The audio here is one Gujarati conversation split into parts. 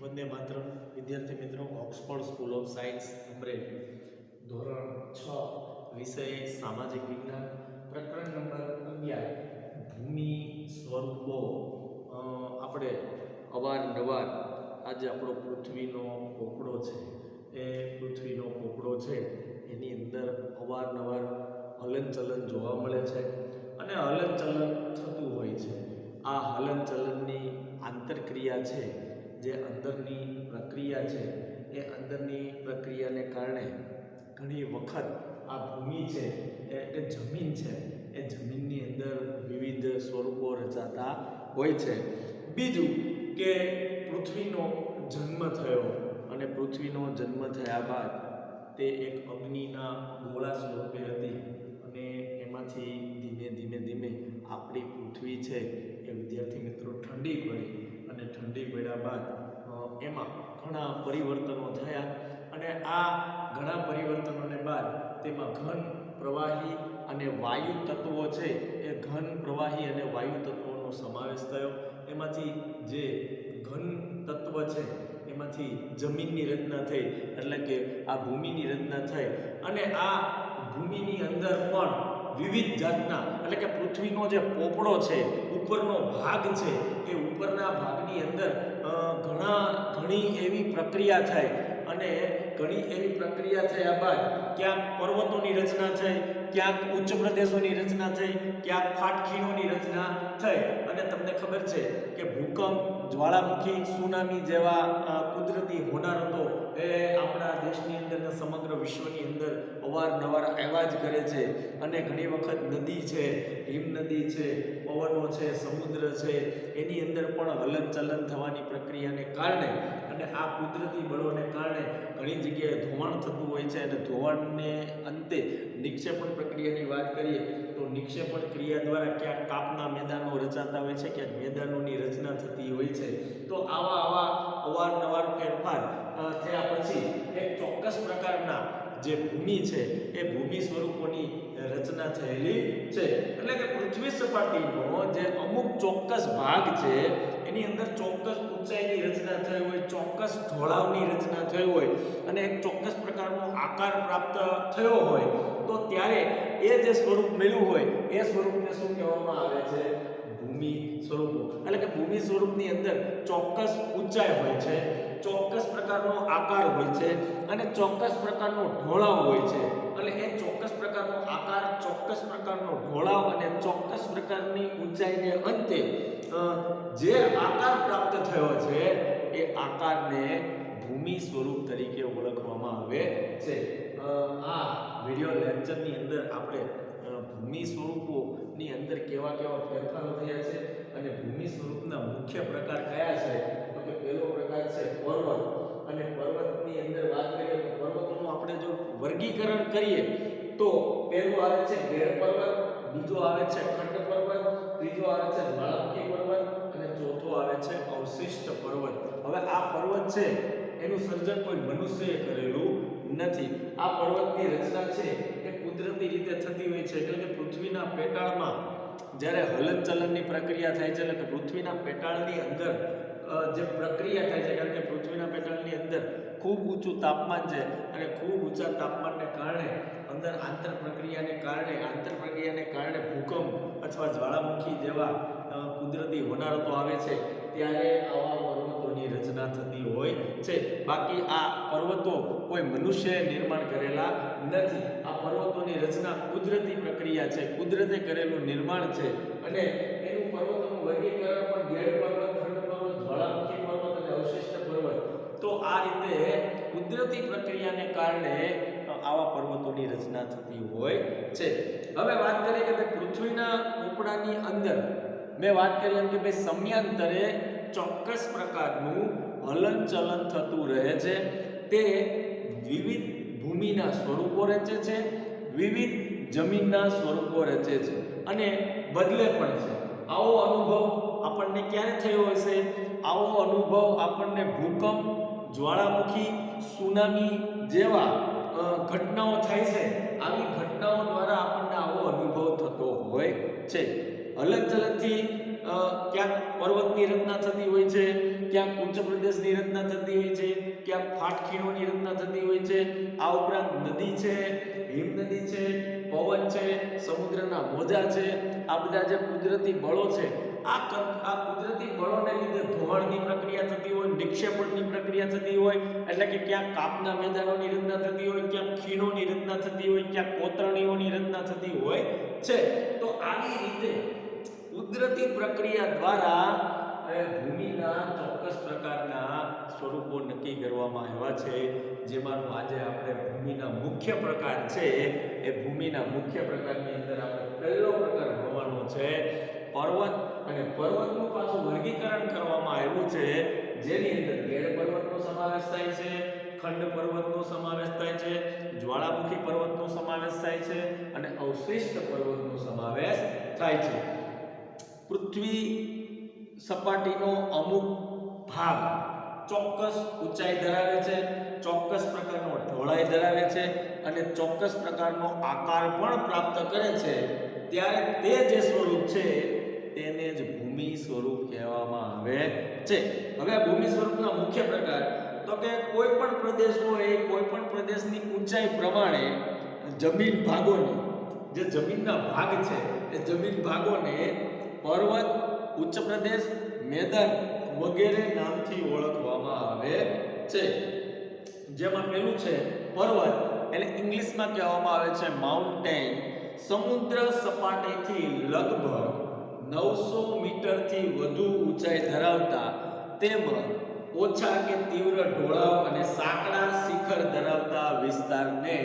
વંદે માતરમ વિદ્યાર્થી મિત્રો, Oxford school of science Amreli, ધોરણ 6, વિષય સામાજિક વિજ્ઞાન, પ્રકરણ નંબર 11, ભૂમિ સ્વરૂપો. આપણે અવારનવાર આજે આપણો પૃથ્વીનો પોપડો છે, એ પૃથ્વીનો પોપડો છે એની અંદર અવારનવાર હલનચલન જોવા મળે છે અને હલનચલન થતું હોય છે. આ હલનચલનની આંતરક્રિયા છે, જે અંદરની પ્રક્રિયા છે, એ અંદરની પ્રક્રિયાને કારણે ઘણી વખત આ ભૂમિ છે એ જમીન છે, એ જમીનની અંદર વિવિધ સ્વરૂપો રચાતા હોય છે. બીજું કે પૃથ્વીનો જન્મ થયો અને પૃથ્વીનો જન્મ થયા બાદ તે એક અગ્નિના ગોળા સ્વરૂપે હતી અને એમાંથી ધીમે ધીમે આપણી પૃથ્વી છે એ વિદ્યાર્થી મિત્રો ઠંડી પડી અને ઠંડી પડ્યા બાદ એમાં ઘણા પરિવર્તનો થયા અને આ ઘણા પરિવર્તનોને બાદ તેમાં ઘન, પ્રવાહી અને વાયુ તત્વો છે, એ ઘન, પ્રવાહી અને વાયુ તત્વોનો સમાવેશ થયો. એમાંથી જે ઘન તત્વ છે એમાંથી જમીનની રચના થઈ, એટલે કે આ ભૂમિની રચના થઈ અને આ ભૂમિની અંદર પણ વિવિધ જાતના, એટલે કે પૃથ્વીનો જે પોપડો છે, ઉપરનો ભાગ છે, એ ઉપરના ભાગની અંદર ઘણી એવી પ્રક્રિયા થઈ અને ઘણી એવી પ્રક્રિયા થયા બાદ ક્યાંક પર્વતોની રચના થઈ, ક્યાંક ઉચ્ચ પ્રદેશોની રચના થઈ, ક્યાંક ફાટખીણોની રચના થઈ અને તમને ખબર છે કે ભૂકંપ, જ્વાળામુખી, સુનામી જેવા કુદરતી હોનારતો એ આપણા દેશની અંદર ને સમગ્ર વિશ્વની અંદર અવારનવાર આવ્યા જ કરે છે અને ઘણી વખત નદી છે, હિમનદી છે, પવનો છે, સમુદ્ર છે, એની અંદર પણ હલનચલન થવાની પ્રક્રિયાને કારણે અને આ કુદરતી બળોને કારણે ઘણી જગ્યાએ ધોવાણ થતું હોય છે અને ધોવાણને અંતે નિક્ષેપણ પ્રક્રિયાની વાત કરીએ તો નિક્ષેપણ ક્રિયા દ્વારા ક્યાંક કાપના મેદાનો રચાતા હોય છે, ક્યાંક મેદાનોની રચના થતી હોય છે. તો આવા અવારનવાર ફેરફાર થયા પછી એક ચોક્કસ પ્રકારના જે ભૂમિ છે એ ભૂમિ સ્વરૂપોની રચના થયેલી છે. એટલે કે પૃથ્વી સપાટીનો જે અમુક ચોક્કસ ભાગ છે એની અંદર ચોક્કસ ઊંચાઈની રચના થઈ હોય, ચોક્કસ ઢોળાવની રચના થઈ હોય અને એક ચોક્કસ પ્રકારનો આકાર પ્રાપ્ત થયો હોય તો ત્યારે એ જે સ્વરૂપ મળ્યું હોય એ સ્વરૂપને શું કહેવામાં આવે છે? ભૂમિ સ્વરૂપો. એટલે કે ભૂમિ સ્વરૂપની અંદર ચોક્કસ ઊંચાઈ હોય છે, ચોક્કસ પ્રકારનો આકાર હોય છે અને ચોક્કસ પ્રકારનો ઢોળાવ હોય છે. એટલે એ ચોક્કસ પ્રકારનો આકાર, ચોક્કસ પ્રકારનો ઢોળાવ અને ચોક્કસ પ્રકારની ઊંચાઈને અંતે જે આકાર પ્રાપ્ત થયો છે એ આકારને ભૂમિ સ્વરૂપ તરીકે ઓળખવામાં આવે છે. આ વિડિયો લેક્ચરની અંદર આપણે ભૂમિ સ્વરૂપોની અંદર કેવા ફેરફારો થયા છે અને ભૂમિ સ્વરૂપના મુખ્ય પ્રકાર કયા છે તો કે પહેલો પ્રકાર છે પર્વત. અને પર્વતની અંદર વાત કરીએ તો પર્વતોનું આપણે જો વર્ગીકરણ કરીએ તો પહેલું આવે છે ગેર પર્વત, બીજો આવે છે ખંડ પર્વત, ત્રીજો આવે છે જ્વાળામુખી પર્વત અને ચોથો આવે છે અવશિષ્ટ પર્વત. હવે આ પર્વત છે એનું સર્જન કોઈ મનુષ્યએ કરેલું નથી. આ પર્વતની રચના છે એ કુદરતી રીતે થતી હોય છે. એટલે કે પૃથ્વીના પેટાળમાં જ્યારે હલનચલનની પ્રક્રિયા થાય છે, એટલે કે પૃથ્વીના પેટાળની અંદર જે પ્રક્રિયા થાય છે, કારણ કે પૃથ્વીના પેટાળની અંદર ખૂબ ઊંચું તાપમાન છે અને ખૂબ ઊંચા તાપમાનને કારણે અંદર આંતર પ્રક્રિયાને કારણે ભૂકંપ અથવા જ્વાળામુખી જેવા કુદરતી હોનારતો આવે છે ત્યારે આવા પર્વતોની રચના થતી હોય છે. બાકી આ પર્વતો કોઈ મનુષ્યએ નિર્માણ કરેલા નથી. આ પર્વતોની રચના કુદરતી પ્રક્રિયા છે, કુદરતે કરેલું નિર્માણ છે અને એનું પર્વતોનું વર્ગીકરણ પણ ગેર પર્વત, ખંડ પર્વત, જ્વાળામુખી પર્વત અને અવશિષ્ટ પર્વત. તો આ રીતે કુદરતી પ્રક્રિયાને કારણે આવા પર્વતોની રચના થતી હોય છે. હવે વાત કરીએ કે પૃથ્વીના પોપડાની અંદર મેં વાત કરી એમ કે ભાઈ સમયાંતરે ચોક્કસ પ્રકારનું હલનચલન થતું રહે છે. તે વિવિધ ભૂમિના સ્વરૂપો રચે છે, વિવિધ જમીનના સ્વરૂપો રચે છે અને બદલે પણ છે. આવો અનુભવ આપણને ક્યારે થયો હશે? આવો અનુભવ આપણને ભૂકંપ, જ્વાળામુખી, સુનામી જેવા ઘટનાઓ થાય છે. આવી ઘટનાઓ દ્વારા આપણને આવો અનુભવ થતો હોય છે. હલનચલનથી ક્યાંક પર્વતની રચના થતી હોય છે, ક્યાંક ઉચ્ચ પ્રદેશની રચના થતી હોય છે, ક્યાંક ફાટખીણોની રચના થતી હોય છે. આ ઉપરાંત નદી છે, હિમનદી છે, પવન છે, સમુદ્રના મોજા છે, આ બધા જે કુદરતી બળો છે, આ કુદરતી બળોને લીધે ધોવાણની પ્રક્રિયા થતી હોય, નિક્ષેપણની પ્રક્રિયા થતી હોય, એટલે કે ક્યાંક કાપના મેદાનોની રચના થતી હોય, ક્યાંક ખીણોની રચના થતી હોય, ક્યાંક કોતરણીઓની રચના થતી હોય છે. તો આવી રીતે કુદરતી પ્રક્રિયા દ્વારા ભૂમિના ચોક્કસ પ્રકારના સ્વરૂપો નક્કી કરવામાં આવ્યા છે, જેમાંનું આજે આપણે ભૂમિના મુખ્ય પ્રકાર છે એ ભૂમિના મુખ્ય પ્રકારની અંદર આપણે પહેલો પ્રકાર ભણવાનો છે પર્વત. અને પર્વતનું પાછું વર્ગીકરણ કરવામાં આવ્યું છે, જેની અંદર ગેડ પર્વતનો સમાવેશ થાય છે, ખંડ પર્વતનો સમાવેશ થાય છે, જ્વાળામુખી પર્વતનો સમાવેશ થાય છે અને અવશિષ્ટ પર્વતનો સમાવેશ થાય છે. પૃથ્વી સપાટીનો અમુક ભાગ ચોક્કસ ઊંચાઈ ધરાવે છે, ચોક્કસ પ્રકારનો ઢોળાઈ ધરાવે છે અને ચોક્કસ પ્રકારનો આકાર પણ પ્રાપ્ત કરે છે, ત્યારે તે જે સ્વરૂપ છે તેને જ ભૂમિ સ્વરૂપ કહેવામાં આવે છે. હવે આ ભૂમિ સ્વરૂપના મુખ્ય પ્રકાર તો કે કોઈ પણ પ્રદેશ હોય, કોઈ પણ પ્રદેશની ઊંચાઈ પ્રમાણે જમીન ભાગોને, જે જમીનના ભાગ છે એ જમીન ભાગોને પર્વત, ઉચ્ચ પ્રદેશ, મેદાન વગેરે નામથી ઓળખવામાં આવે છે. જેમાં પહેલું છે પર્વત, એટલે ઇંગ્લિશમાં કહેવામાં આવે છે માઉન્ટેન. સમુદ્ર સપાટીથી લગભગ 900 મીટરથી વધુ ઊંચાઈ ધરાવતા તેમજ ઓછા કે તીવ્ર ઢોળાવ અને સાંકડા શિખર ધરાવતા વિસ્તારને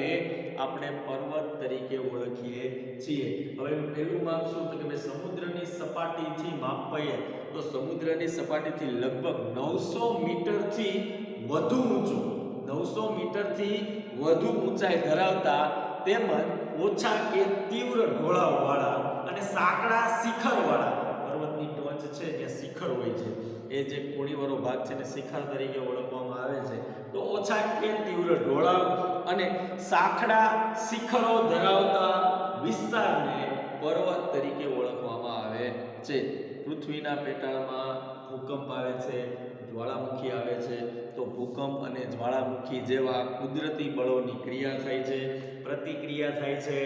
આપણે પર્વત તરીકે ઓળખીએ છીએ. હવે પહેલું માપ શું તો કે ભાઈ સમુદ્રની સપાટીથી માપીએ તો સમુદ્રની સપાટીથી લગભગ 900 મીટરથી વધુ ઊંચું, 900 મીટરથી વધુ ઊંચાઈ ધરાવતા તેમજ ઓછા કે તીવ્ર ઢોળાવવાળા અને સાંકડા શિખરવાળા, પર્વતની ટોચ છે ત્યાં શિખર હોય છે, એ જે કોણીવાળો ભાગ છે ને શિખર તરીકે ઓળખવામાં આવે છે. તો ઓછા કે તીવ્ર ઢોળાવ અને સાંકડા શિખરો ધરાવતા વિસ્તારને પર્વત તરીકે ઓળખવામાં આવે છે. પૃથ્વીના પેટાળમાં ભૂકંપ આવે છે, જ્વાળામુખી આવે છે, તો ભૂકંપ અને જ્વાળામુખી જેવા કુદરતી બળોની ક્રિયા થાય છે, પ્રતિક્રિયા થાય છે,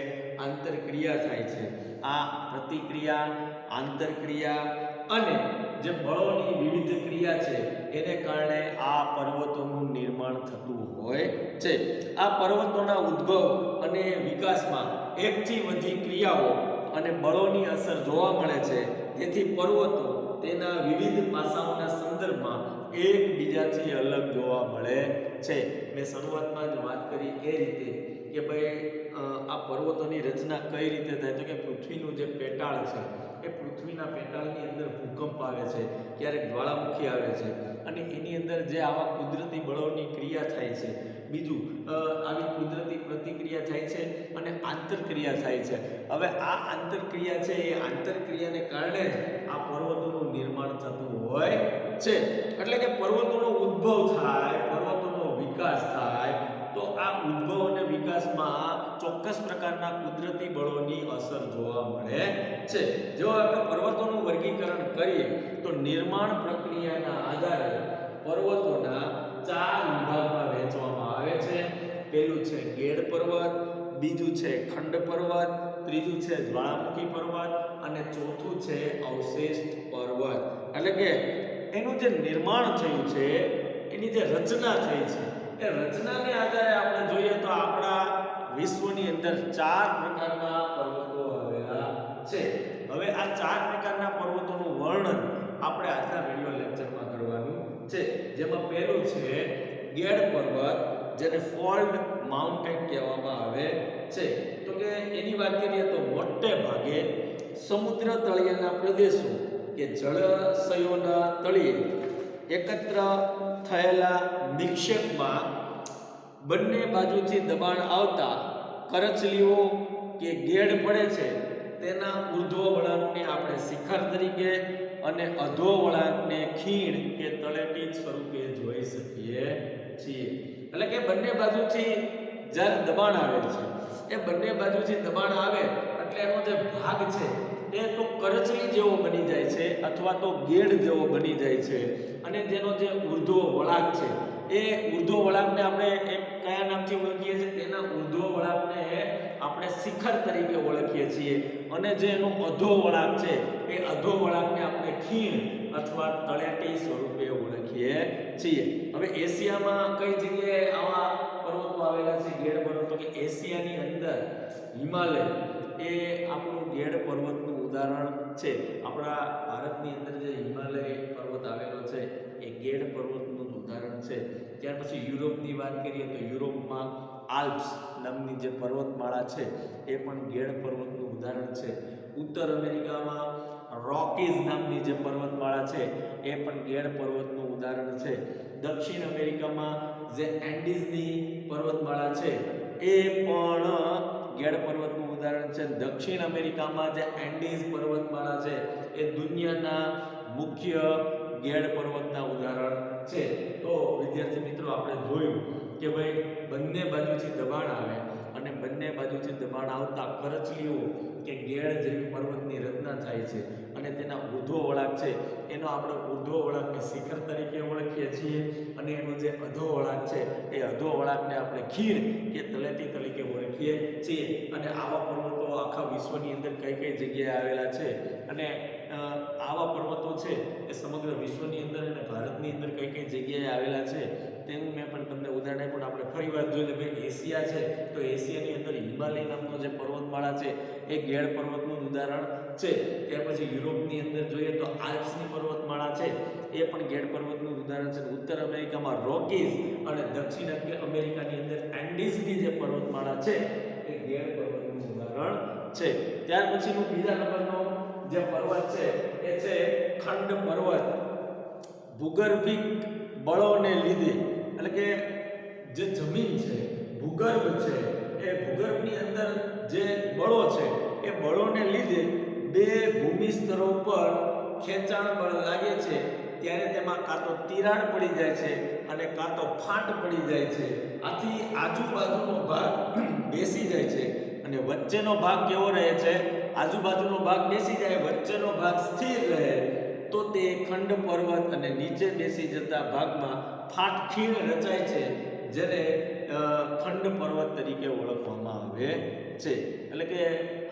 આંતરક્રિયા થાય છે. આ પ્રતિક્રિયા, આંતરક્રિયા અને જે બળોની વિવિધ ક્રિયા છે એને કારણે આ પર્વતોનું નિર્માણ થતું હોય છે. આ પર્વતોના ઉદ્ભવ અને વિકાસમાં એકથી વધુ ક્રિયાઓ અને બળોની અસર જોવા મળે છે. તેથી પર્વતો તેના વિવિધ પાસાઓના સંદર્ભમાં એકબીજાથી અલગ જોવા મળે છે. મેં શરૂઆતમાં જ વાત કરી એ રીતે કે ભાઈ આ પર્વતોની રચના કઈ રીતે થાય તો કે પૃથ્વીનું જે પેટાળ છે એ પૃથ્વીના પેટાળની અંદર ભૂકંપ આવે છે, ક્યારેક જ્વાળામુખી આવે છે અને એની અંદર જે આવા કુદરતી બળોની ક્રિયા થાય છે, બીજું આવી કુદરતી પ્રતિક્રિયા થાય છે અને આંતરક્રિયા થાય છે. હવે આ આંતરક્રિયા છે એ આંતરક્રિયાને કારણે જ આ પર્વતોનું નિર્માણ થતું હોય છે. એટલે કે પર્વતોનો ઉદ્ભવ થાય, પર્વતોનો વિકાસ થાય, તો આ ઉદ્ભવ અને વિકાસમાં ચોક્કસ પ્રકારના કુદરતી બળોની અસર જોવા મળે છે. જો આપણે પર્વતોનું વર્ગીકરણ કરીએ તો નિર્માણ પ્રક્રિયાના આધારે પર્વતોના 4 વિભાગમાં વહેંચવામાં આવે છે. પહેલું છે ગેડ પર્વત, બીજું છે ખંડ પર્વત, ત્રીજું છે જ્વાળામુખી પર્વત અને ચોથું છે અવશિષ્ટ પર્વત. એટલે કે એનું જે નિર્માણ થયું છે, એની જે રચના થઈ છે, એ રચનાને આધારે આપણે જોઈએ તો આપણા વિશ્વની અંદર 4 પ્રકારના પર્વતો આવેલા છે. હવે આ 4 પ્રકારના પર્વતોનું વર્ણન આપણે આજના વિડિયો લેક્ચરમાં કરવાનું છે. જેમાં પહેલું છે ગેડ પર્વત, જેને ફોલ્ડ માઉન્ટેન કહેવામાં આવે છે. તો કે એની વાત કરીએ તો મોટે ભાગે સમુદ્ર તળિયાના પ્રદેશો કે જળાશયોના તળિયે એકત્ર થયેલા નિક્ષેપમાં બંને બાજુથી દબાણ આવતા કરચલીઓ કે ગેડ પડે છે, તેના ઉર્ધ્વ વળાંકને આપણે શિખર તરીકે અને અધો વળાંકને ખીણ કે તળેટી સ્વરૂપે જોઈ શકીએ છીએ. એટલે કે બંને બાજુથી જ્યારે દબાણ આવે છે, એ બંને બાજુથી દબાણ આવે એટલે એનો જે ભાગ છે એ તો કરચલી જેવો બની જાય છે અથવા તો ગેડ જેવો બની જાય છે, અને જેનો જે ઉર્ધ્વ વળાંક છે એ ઉર્ધ્વ વળાંકને આપણે એક કયા નામથી ઓળખીએ છીએ? તેના ઉર્ધ્વ વળાંકને આપણે શિખર તરીકે ઓળખીએ છીએ, અને જે એનો અધો વળાંક છે એ અધો વળાંકને આપણે ખીણ અથવા તળેટી સ્વરૂપે ઓળખીએ છીએ. હવે એશિયામાં કઈ જગ્યાએ આવા પર્વતો આવેલા છે, ગેડ પર્વતો? કે એશિયાની અંદર હિમાલય એ આપણું ગેડ પર્વતનું ઉદાહરણ છે. આપણા ભારતની અંદર જે હિમાલય પર્વત આવેલો છે એ ગેડ પર્વતનું ઉદાહરણ છે. ત્યાર પછી યુરોપની વાત કરીએ તો યુરોપમાં આલ્પ્સ નામની જે પર્વતમાળા છે એ પણ ગેડ પર્વતનું ઉદાહરણ છે. ઉત્તર અમેરિકામાં રોકીઝ નામની જે પર્વતમાળા છે એ પણ ગેડ પર્વતનું ઉદાહરણ છે. દક્ષિણ અમેરિકામાં જે એન્ડીઝની પર્વતમાળા છે એ પણ ગેડ પર્વતનું ઉદાહરણ છે. દક્ષિણ અમેરિકામાં જે એન્ડીઝ પર્વતમાળા છે એ દુનિયાના મુખ્ય ગેડ પર્વતના ઉદાહરણ છે. તો વિદ્યાર્થી મિત્રો આપણે જોયું કે ભાઈ બંને બાજુથી દબાણ આવે અને બંને બાજુથી દબાણ આવતા કરચલીઓ કે ગેડ જેવી પર્વતની રચના થાય છે, અને તેના ઉર્ધ્વ વળાંક છે એનો આપણે ઉર્ધ્વ વળાંકને શિખર તરીકે ઓળખીએ છીએ, અને એનો જે અધો વળાંક છે એ અધો વળાંકને આપણે ખીણ કે તળેટી તરીકે ઓળખીએ છીએ. અને આવા પર્વતો આખા વિશ્વની અંદર કઈ કઈ જગ્યાએ આવેલા છે, અને આવા પર્વતો છે એ સમગ્ર વિશ્વની અંદર અને ભારતની અંદર કઈ કઈ જગ્યાએ આવેલા છે તેનું મેં પણ તમને ઉદાહરણ આપ્યું. આપણે ફરી વાર જોઈએ ભાઈ એશિયા છે તો એશિયાની અંદર હિમાલય નામનો જે પર્વતમાળા છે એ ગેડ પર્વતનું ઉદાહરણ છે. ત્યાર પછી યુરોપની અંદર જોઈએ તો આલ્પ્સની પર્વતમાળા છે એ પણ ગેડ પર્વતનું ઉદાહરણ છે. ઉત્તર અમેરિકામાં રોકીઝ અને દક્ષિણ અમેરિકાની અંદર એન્ડીઝની જે પર્વતમાળા છે એ ગેડ પર્વતનું ઉદાહરણ છે. ત્યાર પછીનું બીજા નંબરનો જે પર્વત છે એ છે ખંડ પર્વત. ભૂગર્ભિક બળોને લીધે, એટલે કે જે જમીન છે ભૂગર્ભ છે એ ભૂગર્ભની અંદર જે બળો છે એ બળોને લીધે બે ભૂમિ સ્તરો પર ખેંચાણ બળ લાગે છે ત્યારે તેમાં કાં તો તિરાડ પડી જાય છે અને કાં તો ફાટ પડી જાય છે. આથી આજુબાજુનો ભાગ બેસી જાય છે અને વચ્ચેનો ભાગ કેવો રહે છે? આજુબાજુનો ભાગ બેસી જાય, વચ્ચેનો ભાગ સ્થિર રહે, તો તે ખંડ પર્વત, અને નીચે બેસી જતા ભાગમાં ફાટ ખીણ રચાય છે જેને ખંડ પર્વત તરીકે ઓળખવામાં આવે છે. એટલે કે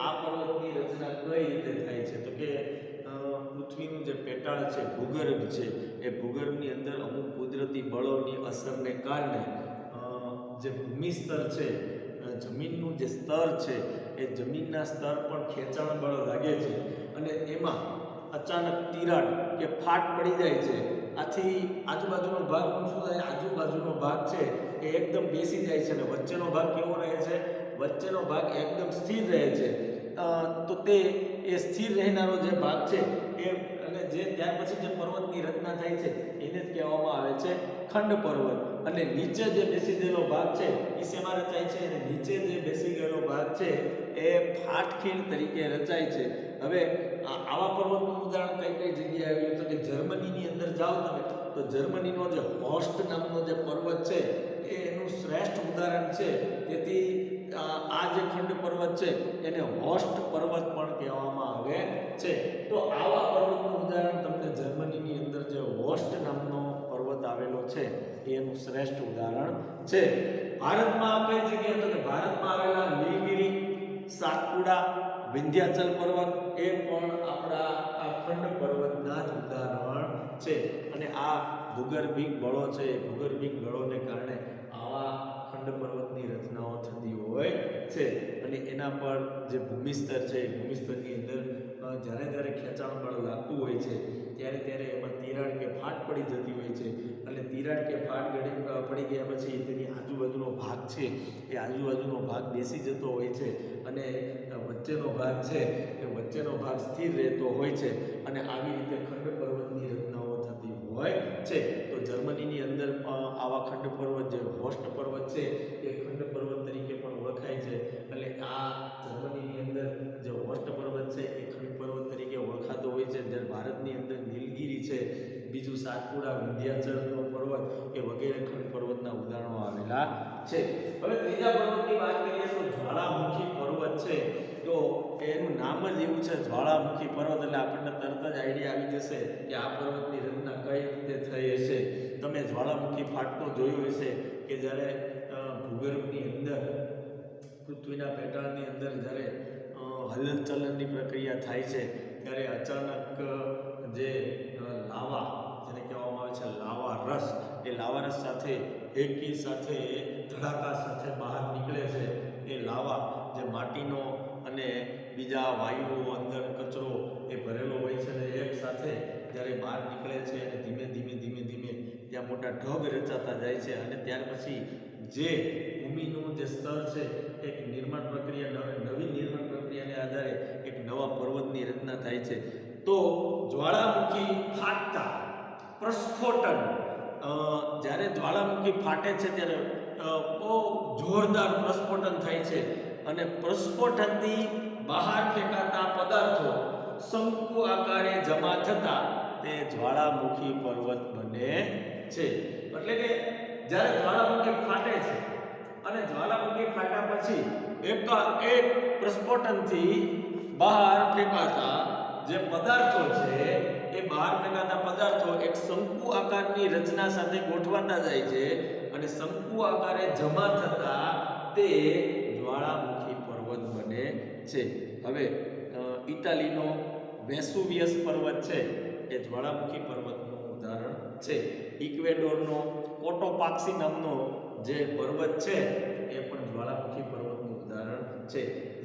આ પર્વતની રચના કઈ રીતે થાય છે? તો કે પૃથ્વીનું જે પેટાળ છે ભૂગર્ભ છે એ ભૂગર્ભની અંદર અમુક કુદરતી બળોની અસરને કારણે જે ભૂમિ સ્તર છે, જમીનનું જે સ્તર છે એ જમીનના સ્તર પર ખેંચાણ બળ લાગે છે અને એમાં અચાનક તિરાડ કે ફાટ પડી જાય છે. આથી આજુબાજુનો ભાગ શું થાય? આજુબાજુનો ભાગ છે એ એકદમ બેસી જાય છે અને વચ્ચેનો ભાગ કેવો રહે છે? વચ્ચેનો ભાગ એકદમ સ્થિર રહે છે. તો તે એ સ્થિર રહેનારો જે ભાગ છે એ, અને જે ત્યાર પછી જે પર્વતની રચના થાય છે એને જ કહેવામાં આવે છે ખંડ પર્વત. અને નીચે જે બેસી ગયેલો ભાગ છે એ શેમાં રચાય છે? અને નીચે જે બેસી ગયેલો ભાગ છે એ ફાટખીણ તરીકે રચાય છે. હવે આવા પર્વતનું ઉદાહરણ કઈ કઈ જગ્યાએ આવ્યું? તો કે જર્મનીની અંદર જાઓ તમે તો જર્મનીનો જે હોસ્ટ નામનો જે પર્વત છે એ એનું શ્રેષ્ઠ ઉદાહરણ છે. તેથી આ જે ખંડ પર્વત છે એને હોસ્ટ પર્વત પણ કહેવામાં આવે છે. તો આવા પર્વતનું ઉદાહરણ તમને જર્મનીની અંદર જે હોસ્ટ નામનો પર્વત આવેલો છે એનું શ્રેષ્ઠ ઉદાહરણ છે. ભારતમાં કઈ જગ્યાએ? તો કે ભારતમાં આવેલા નીલગિરી, સાતપુડા, વિંધ્યાચલ પર્વત એ પણ આપણા આ ખંડ પર્વતના જ ઉદાહરણ છે. અને આ ભૂગર્ભિક બળો છે, ભૂગર્ભિક બળોને કારણે આવા ખંડ પર્વતની રચનાઓ થતી હોય છે. અને એના પર જે ભૂમિસ્તર છે એ ભૂમિસ્તરની અંદર જ્યારે ખેંચાણ બળ લાગતું હોય છે ત્યારે એમાં તિરાડ કે ફાટ પડી જતી હોય છે. અને તિરાડ કે ફાટ પડી ગયા પછી તેની આજુબાજુનો ભાગ છે એ આજુબાજુનો ભાગ બેસી જતો હોય છે અને વચ્ચેનો ભાગ છે એ વચ્ચેનો ભાગ સ્થિર રહેતો હોય છે. અને આવી રીતે ખંડ પર્વતની રચનાઓ થતી હોય છે. તો જર્મનીની અંદર આવા ખંડ પર્વત, જે હોસ્ટ પર્વત છે એ ખંડ પર્વત તરીકે પણ ઓળખાય છે. એટલે આ જર્મનીની અંદર જે હોસ્ટ પર્વત છે એ ખંડ પર્વત તરીકે ઓળખાતો હોય છે. જ્યારે ભારતની અંદર નીલગિરી છે, બીજું સાતપુડા, વિંધ્યાચલનો પર્વત એ વગેરે ખંડ પર્વતના ઉદાહરણો આવેલા છે. હવે ત્રીજા પર્વતની વાત કરીએ તો જ્વાળામુખી પર્વત છે. તો એનું નામ જ એવું છે જ્વાળામુખી પર્વત, એટલે આપણને તરત જ આઈડિયા આવી જશે કે આ પર્વતની રચના કઈ રીતે થઈ હશે. તમે જ્વાળામુખી ફાટતો જોયો હશે કે જ્યારે ભૂગર્ભની અંદર, પૃથ્વીના પેટાળની અંદર જ્યારે હલનચલનની પ્રક્રિયા થાય છે ત્યારે અચાનક જે લાવા, જેને કહેવામાં આવે છે લાવા રસ, એ લાવા રસ સાથે એકી સાથે ધડાકા સાથે બહાર નીકળે છે. એ લાવા જે માટીનો અને બીજા વાયુઓ, અંદર કચરો એ ભરેલો હોય છે, અને એક સાથે જ્યારે બહાર નીકળે છે અને ધીમે ધીમે ધીમે ધીમે ત્યાં મોટા ઢગ રચાતા જાય છે. અને ત્યાર પછી જે ભૂમિનું જે સ્તર છે, એક નિર્માણ પ્રક્રિયા, નવી નિર્માણ પ્રક્રિયાને આધારે એક નવા પર્વતની રચના થાય છે. તો જ્વાળામુખી ફાટતા પ્રસ્ફોટન, જ્યારે જ્વાળામુખી ફાટે છે ત્યારે બહુ જોરદાર પ્રસ્ફોટન થાય છે, અને પ્રસ્ફોટનથી બહાર ફેંકાતા પદાર્થો શંકુ આકારે જમા થતા તે જ્વાળામુખી પર્વત બને છે. એટલે કે જ્યારે જ્વાળામુખી ફાટે છે અને જ્વાળામુખી ફાટ્યા પછી એક પ્રસ્ફોટનથી બહાર ફેંકાતા જે પદાર્થો છે, એ બહાર ફેંકાતા પદાર્થો એક શંકુ આકારની રચના સાથે ગોઠવાતા જાય છે, અને શંકુ આકારે જમા થતા તે જ્વાળામુખી પર્વત બને છે. હવે ઇટાલીનો વેસુવિયસ પર્વત છે એ જ્વાળામુખી પર્વતનું ઉદાહરણ છે. ઇક્વેડોરનો કોટોપાક્સી નામનો જે પર્વત છે એ પણ જ્વાળામુખી પર્વતનું ઉદાહરણ છે.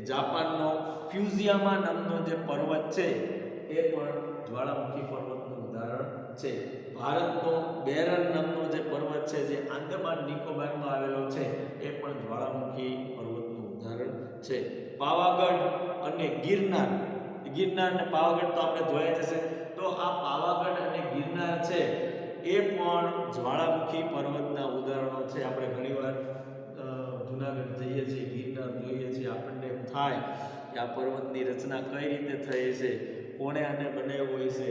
જાપાનનો ફ્યુઝિયામા નામનો જે પર્વત છે એ પણ જ્વાળામુખી પર્વતનું ઉદાહરણ છે. ભારતનો બેરન નામનો જે પર્વત છે, જે આંદામાન નિકોબારમાં આવેલો છે, એ પણ જ્વાળામુખી પર્વતનું ઉદાહરણ છે. પાવાગઢ અને ગિરનાર, ગિરનાર અને પાવાગઢ તો આપણે જોયા જ હશે. તો આ પાવાગઢ અને ગિરનાર છે એ પણ જ્વાળામુખી પર્વતના ઉદાહરણો છે. આપણે ઘણીવાર જુનાગઢ જઈએ છીએ, ગિરનાર જોઈએ છીએ, આપણને એમ થાય કે આ પર્વતની રચના કઈ રીતે થઈ છે, કોણે આને બનાવ્યો છે.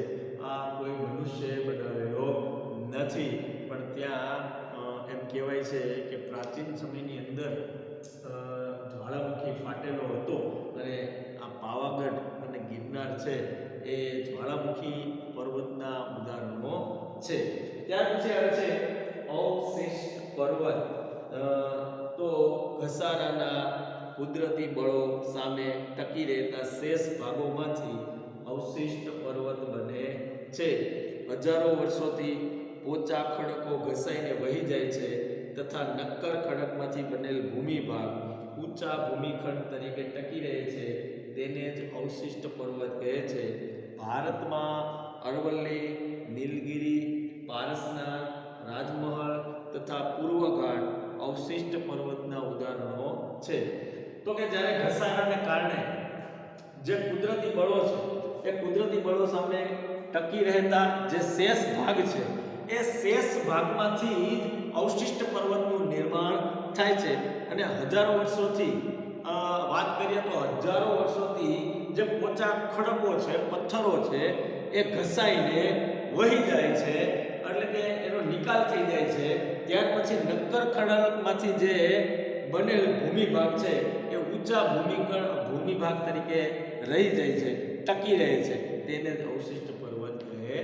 આ કોઈ મનુષ્યએ બનાવેલો નથી, પણ ત્યાં એમ કહેવાય છે કે પ્રાચીન સમયની અંદર જ્વાળામુખી ફાટેલો હતો, અને આ પાવાગઢ અને ગિરનાર છે એ જ્વાળામુખી પર્વતના ઉદાહરણો છે. ત્યાર પછી આવે છે અવશિષ્ટ પર્વત. તો ઘસારાના કુદરતી બળો સામે ટકી રહેતા શેષ ભાગોમાંથી અવશિષ્ટ પર્વત બને છે. હજારો વર્ષોથી પોચા ખડકો ઘસાઈને વહી જાય છે, તથા નક્કર ખડકમાંથી બનેલ ભૂમિભાગ ઊંચા ભૂમિખંડ તરીકે ટકી રહે છે, તેને જ અવશિષ્ટ પર્વત કહે છે. ભારતમાં અરવલ્લી, નીલગિરી, પારસનાથ, રાજમહલ તથા પૂર્વઘાટ અવશિષ્ટ પર્વતના ઉદાહરણો છે. તો કે જ્યારે ઘસારાને કારણે જે કુદરતી બળો છે, એ કુદરતી બળો સામે ટકી રહેતા જે શેષ ભાગ છે, એ શેષ ભાગમાંથી અવશિષ્ટ પર્વતનું નિર્માણ થાય છે. અને હજારો વર્ષોથી વાત કરીએ તો હજારો વર્ષોથી જે પોચા ખડકો છે, પથ્થરો છે, એ ઘસાઈને વહી જાય છે, એટલે કે એનો નિકાલ થઈ જાય છે. ત્યાર પછી નક્કર ખડકમાંથી જે બનેલ ભૂમિભાગ છે એ ઊંચા ભૂમિભાગ તરીકે રહી જાય છે, ટકી રહે છે, તેને જ અવશિષ્ટ પર્વત કહે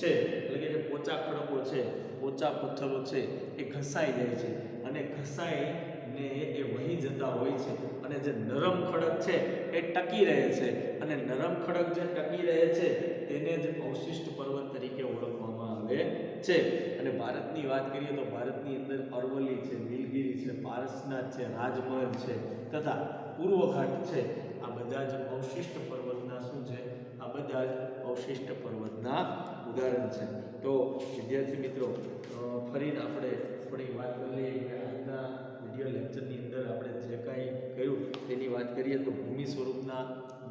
છે. એટલે કે જે પોચા ખડકો છે, પોચા પથ્થરો છે, એ ઘસાઈ જાય છે, અને ઘસાઈને એ વહી જતા હોય છે, અને જે નરમ ખડક છે એ ટકી રહે છે, અને નરમ ખડક જે ટકી રહે છે તેને જ અવશિષ્ટ પર્વત તરીકે ઓળખવામાં આવે છે. અને ભારતની વાત કરીએ તો ભારતની અંદર અરવલ્લી છે, નીલગિરી છે, પારસનાથ છે, રાજમહલ છે તથા પૂર્વઘાટ છે, આ બધા જ અવશિષ્ટ પર્વતના શું છે? આ બધા જ અવશિષ્ટ પર્વતના ઉદાહરણ છે. તો વિદ્યાર્થી મિત્રો, ફરીને આપણે થોડી વાત કરી લઈએ કે આજના વિડીયો લેક્ચરની અંદર આપણે જે કાંઈ કર્યું તેની વાત કરીએ તો ભૂમિ સ્વરૂપના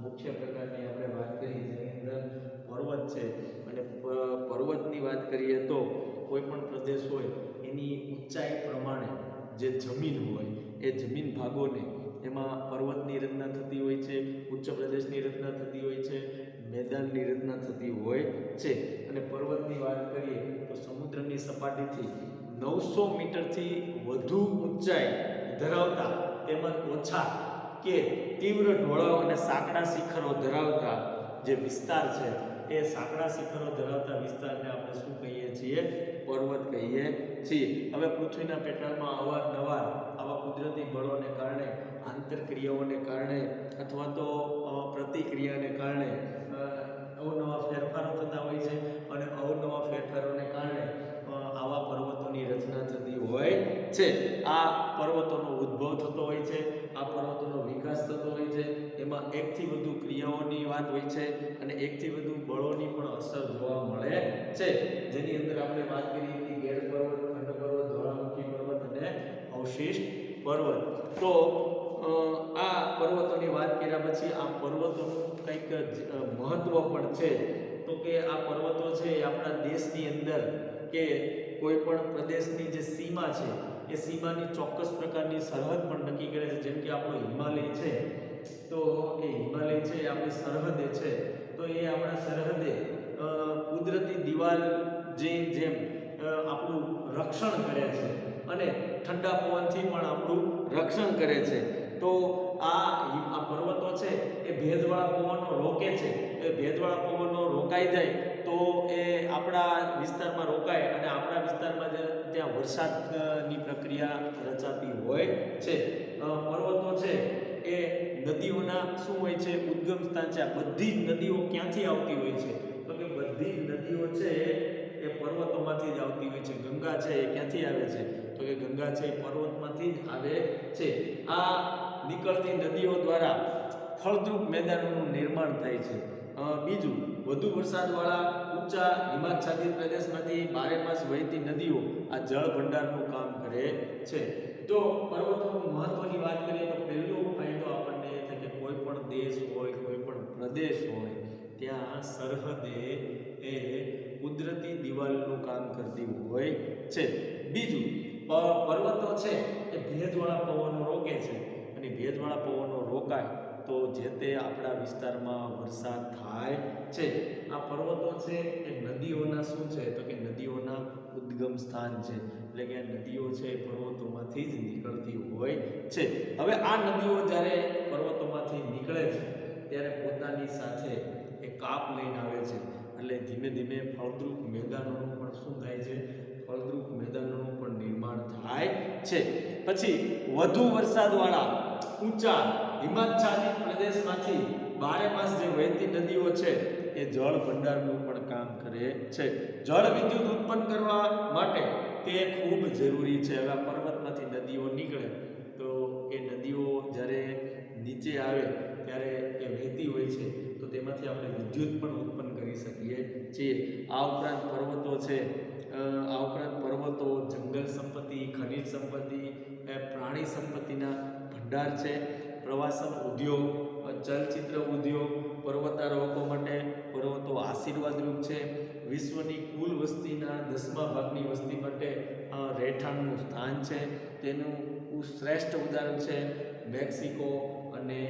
મુખ્ય પ્રકારની આપણે વાત કરી, જેની અંદર પર્વત છે. અને પર્વતની વાત કરીએ તો કોઈ પણ પ્રદેશ હોય એની ઊંચાઈ પ્રમાણે જે જમીન હોય એ જમીન ભાગોને એમાં પર્વતની રચના થતી હોય છે, ઉચ્ચ પ્રદેશની રચના થતી હોય છે, મેદાનની રચના થતી હોય છે. અને પર્વતની વાત કરીએ તો સમુદ્રની સપાટીથી 900 મીટરથી વધુ ઊંચાઈ ધરાવતા તેમજ ઓછા કે તીવ્ર ઢોળાવ અને સાંકડા શિખરો ધરાવતા જે વિસ્તાર છે એ સાંકડા શિખરો ધરાવતા વિસ્તારને આપણે શું કહીએ છીએ? પર્વત કહીએ છીએ. હવે પૃથ્વીના પેટાળમાં અવારનવાર આવા કુદરતી બળોને કારણે, આંતરક્રિયાઓને કારણે અથવા તો પ્રતિક્રિયાને કારણે અવનવા ફેરફારો થતા હોય છે અને અવનવા ફેરફારોને કારણે આવા પર્વતોની રચના થતી હોય છે. આ પર્વતોનો ઉદ્ભવ થતો હોય છે, આ પર્વતોનો વિકાસ થતો હોય છે. એમાં એકથી વધુ ક્રિયાઓની વાત હોય છે અને એકથી વધુ બળોની પણ અસર જોવા મળે છે, જેની અંદર આપણે વાત કરી હતી ગેડ પર્વત, ખંડ પર્વત, જ્વાળામુખી પર્વત અને અવશિષ્ટ પર્વત. તો આ પર્વતોની વાત કર્યા પછી આ પર્વતોનું કંઈક મહત્વ પણ છે. તો કે આ પર્વતો છે એ આપણા દેશની અંદર કે કોઈ પણ પ્રદેશની જે સીમા છે એ સીમાની ચોક્કસ પ્રકારની સરહદ પણ નક્કી કરે છે. જેમ કે આપણો હિમાલય છે, તો એ હિમાલય છે એ આપણી સરહદે છે, તો એ આપણા સરહદે કુદરતી દિવાલ જેમ આપણું રક્ષણ કરે છે અને ઠંડા પવનથી પણ આપણું રક્ષણ કરે છે. તો આ પર્વતો છે એ ભેજવાળા પવનો રોકે છે. એ ભેજવાળા પવનો રોકાઈ જાય તો એ આપણા વિસ્તારમાં રોકાય અને આપણા વિસ્તારમાં ત્યાં વરસાદની પ્રક્રિયા રચાતી હોય છે. પર્વતો છે એ નદીઓના શું હોય છે? ઉદ્ગમ સ્થાન છે. આ બધી જ નદીઓ ક્યાંથી આવતી હોય છે? તો કે બધી જ નદીઓ છે એ પર્વતોમાંથી જ આવતી હોય છે. ગંગા છે એ ક્યાંથી આવે છે? તો કે ગંગા છે એ પર્વતમાંથી જ આવે છે. આ નીકળતી નદીઓ દ્વારા ફળદ્રુપ મેદાનોનું નિર્માણ થાય છે. બીજું, વધુ વરસાદવાળા ઊંચા હિમાચ્છાદિત પ્રદેશમાંથી બારેમાસ વહેતી નદીઓ આ જળ ભંડારનું કામ કરે છે. તો પર્વતોનું મહત્વની વાત કરીએ તો પહેલો ફાયદો આપણને એ થાય કે કોઈ પણ દેશ હોય, કોઈ પણ પ્રદેશ હોય, ત્યાં સરહદે એ કુદરતી દિવાલનું કામ કરતી હોય છે. બીજું, પર્વતો છે એ ભેજવાળા પવનો રોકે છે અને ભેજવાળા પવનો રોકાય તો જે તે આપણા વિસ્તારમાં વરસાદ થાય છે. આ પર્વતો છે એ નદીઓના શું છે? તો કે નદીઓના ઉદ્ગમ સ્થાન છે. એટલે કે નદીઓ છે એ પર્વતોમાંથી જ નીકળતી હોય છે. હવે આ નદીઓ જ્યારે પર્વતોમાંથી નીકળે છે ત્યારે પોતાની સાથે એ કાપ લઈને આવે છે. એટલે ધીમે ધીમે ફળદ્રુપ મેદાનોનું પણ શું થાય છે? ફળદ્રુપ મેદાનોનું પણ નિર્માણ થાય છે. પછી વધુ વરસાદવાળા ઊંચા હિમાચ્છાદિત પ્રદેશમાંથી બારેમાસ જે વહેતી નદીઓ છે એ જળ ભંડારનું પણ કામ કરે છે. જળ વિદ્યુત ઉત્પન્ન કરવા માટે તે ખૂબ જરૂરી છે. હવે પર્વતમાંથી નદીઓ નીકળે તો એ નદીઓ જ્યારે નીચે આવે ત્યારે એ વહેતી હોય છે તો તેમાંથી આપણે વિદ્યુત પણ ઉત્પન્ન કરી શકીએ છીએ. આ ઉપરાંત પર્વતો છે, આ ઉપરાંત પર્વતો જંગલ સંપત્તિ, ખનિજ સંપત્તિ, પ્રાણી સંપત્તિના ભંડાર છે. પ્રવાસન ઉદ્યોગ, ચલચિત્ર ઉદ્યોગ, પર્વતારોહકો માટે પર્વતો આશીર્વાદરૂપ છે. વિશ્વની કુલ વસ્તીના 10મા ભાગની વસ્તી માટે રહેઠાણનું સ્થાન છે. તેનું શ્રેષ્ઠ ઉદાહરણ છે મેક્સિકો અને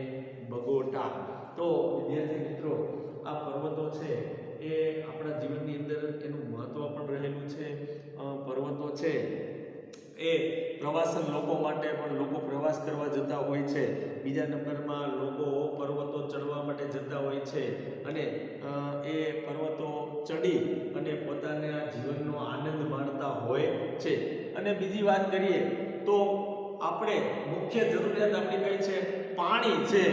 બગોટા. તો વિદ્યાર્થી મિત્રો, આ પર્વતો છે એ આપણા જીવનની અંદર એનું મહત્વ પણ રહેલું છે. પર્વતો છે એ પ્રવાસન લોકો માટે પણ, લોકો પ્રવાસ કરવા જતા હોય છે. બીજા નંબરમાં લોકો પર્વતો ચડવા માટે જતા હોય છે અને એ પર્વતો ચડી અને પોતાના જીવનનો આનંદ માણતા હોય છે. અને બીજી વાત કરીએ તો આપણે મુખ્ય જરૂરિયાત આપણી કઈ છે? પાણી છે.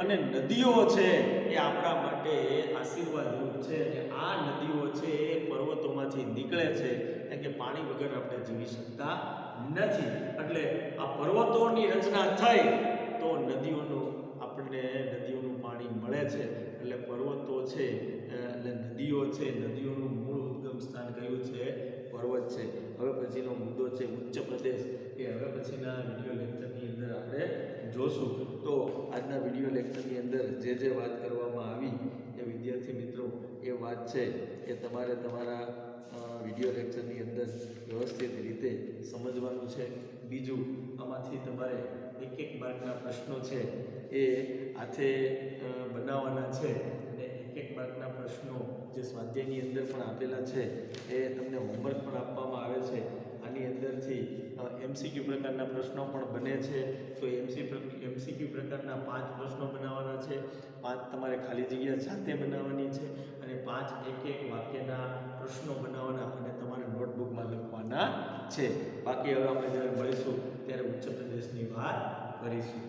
અને નદીઓ છે એ આપણા માટે આશીર્વાદરૂપ છે અને આ નદીઓ છે એ પર્વતોમાંથી નીકળે છે કારણ કે પાણી વગર આપણે જીવી શકતા નથી. એટલે આ પર્વતોની રચના થઈ તો નદીઓનું પાણી મળે છે. એટલે પર્વતો છે એટલે નદીઓ છે, નદીઓનું મૂળ ઉદ્ગમ સ્થાન કયું છે? પર્વત છે. હવે પછીનો મુદ્દો છે ઉચ્ચ પ્રદેશ, કે હવે પછીના વિડીયો લેક્ચરની અંદર આપણે જોશું. તો આજના વિડીયો લેક્ચરની અંદર જે વાત કરવામાં આવી એ વિદ્યાર્થી મિત્રો એ વાત છે એ તમારે તમારા વિડીયો લેક્ચરની અંદર વ્યવસ્થિત રીતે સમજવાનું છે. બીજું, આમાંથી તમારે એક માર્કના પ્રશ્નો છે એ હાથે બનાવવાના છે અને એક માર્કના પ્રશ્નો જે સ્વાધ્યાયની અંદર પણ આપેલા છે એ તમને હોમવર્ક પણ આપવામાં આવે છે. આની આની અંદરથી MCQ પ્રકારના પ્રશ્નો પણ બને છે. તો MCQ પ્રકારના 5 પ્રશ્નો બનાવવાના છે. 5 તમારે ખાલી જગ્યા જાતે બનાવવાની છે અને 5 એક વાક્યના પ્રશ્નો બનાવવાના અને તમારે નોટબુકમાં લખવાના છે. બાકી હવે આપણે જ્યારે મળીશું ત્યારે ઉચ્ચ પ્રદેશની વાત કરીશું.